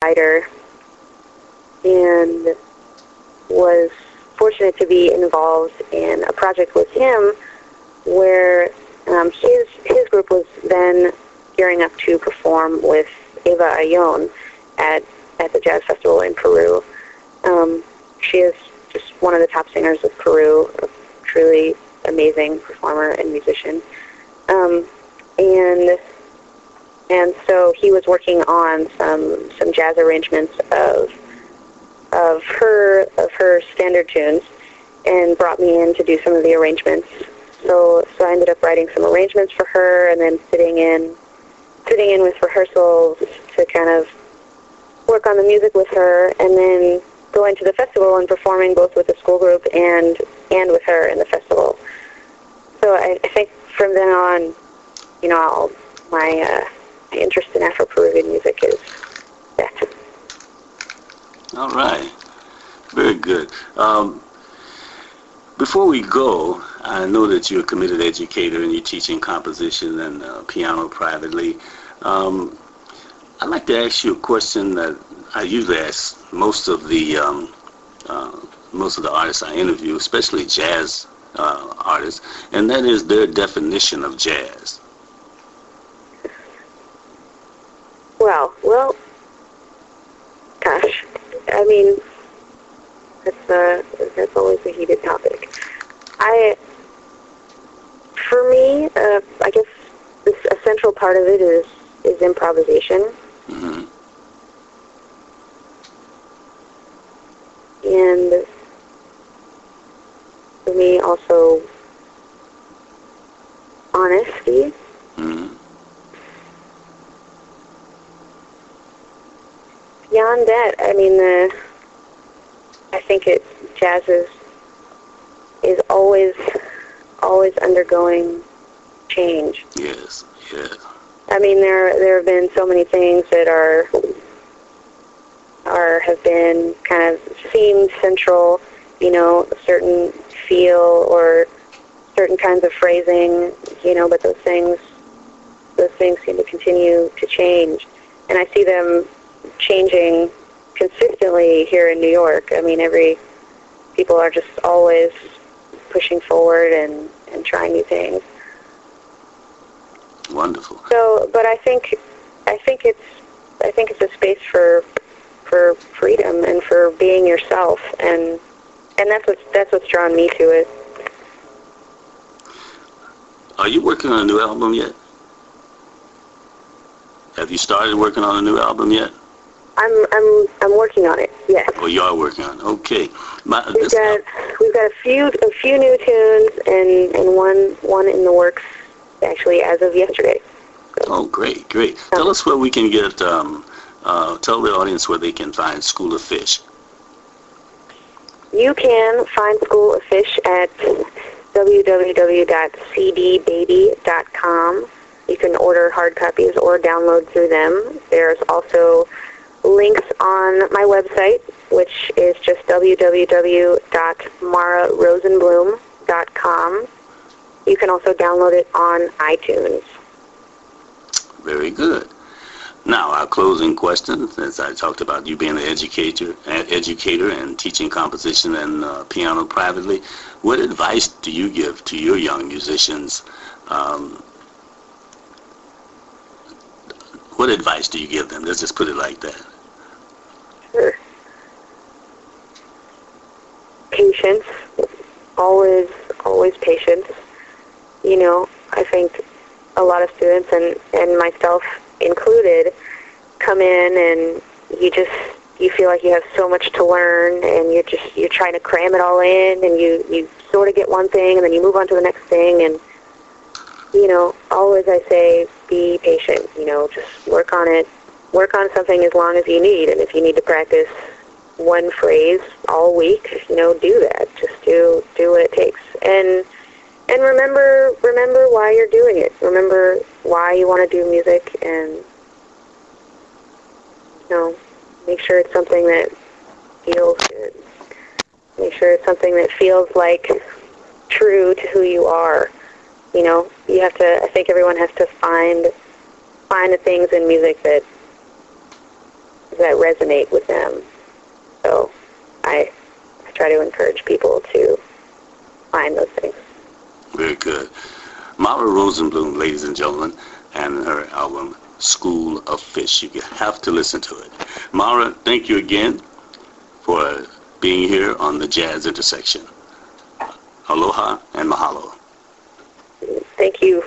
writer, and was fortunate to be involved in a project with him where his group was then gearing up to perform with Eva Ayllón at the Jazz Festival in Peru. She is just one of the top singers of Peru, a truly amazing performer and musician. And so he was working on some jazz arrangements of her standard tunes, and brought me in to do some of the arrangements. So I ended up writing some arrangements for her, and then sitting in with rehearsals to kind of work on the music with her, and then going to the festival and performing both with the school group and with her in the festival. So I think from then on, my interest in Afro-Peruvian music is that. All right. Very good. Before we go, I know that you're a committed educator and you're teaching composition and piano privately. I'd like to ask you a question that I usually ask most of the artists I interview, especially jazz artists, and that is their definition of jazz. Well, gosh, I mean, that's always a heated topic. For me, I guess a central part of it is improvisation. Mm-hmm. And for me, also honesty. Mm-hmm. Beyond that, I mean, I think jazz is always undergoing change. Yes, yes. I mean, there have been so many things that have been kind of seemed central, a certain feel or certain kinds of phrasing, but those things seem to continue to change, and I see them changing consistently here in New York. I mean, people are just always pushing forward and trying new things. Wonderful. So, but I think it's a space for freedom and for being yourself, and that's what's drawn me to it. Are you working on a new album yet? Have you started working on a new album yet? I'm working on it. Yes. Oh, you are working on it. Okay. We've got a few new tunes and one in the works actually as of yesterday. So. Oh, great. Tell us where we can get. Tell the audience where they can find School of Fish. You can find School of Fish at www.cdbaby.com. You can order hard copies or download through them. There's also links on my website, which is just www.mararosenbloom.com. You can also download it on iTunes. Very good. Now, our closing question, as I talked about you being an educator and teaching composition and piano privately, what advice do you give to your young musicians? What advice do you give them? Let's just put it like that. Sure. Patience. Always patience. I think a lot of students, and myself included, come in and you feel like you have so much to learn, and you're trying to cram it all in, and you sort of get one thing and then you move on to the next thing, and always I say be patient, just work on it. Work on something as long as you need, and if you need to practice one phrase all week, do that. Just do what it takes. And remember why you're doing it. Remember why you want to do music, and make sure it's something that feels good. Make sure it's something that feels like true to who you are. You have to. I think everyone has to find the things in music that that resonate with them. So I try to encourage people to find those things. Very good. Mara Rosenbloom, ladies and gentlemen, and her album School of Fish. You have to listen to it. Mara, thank you again for being here on the Jazz Intersection. Aloha and mahalo. Thank you.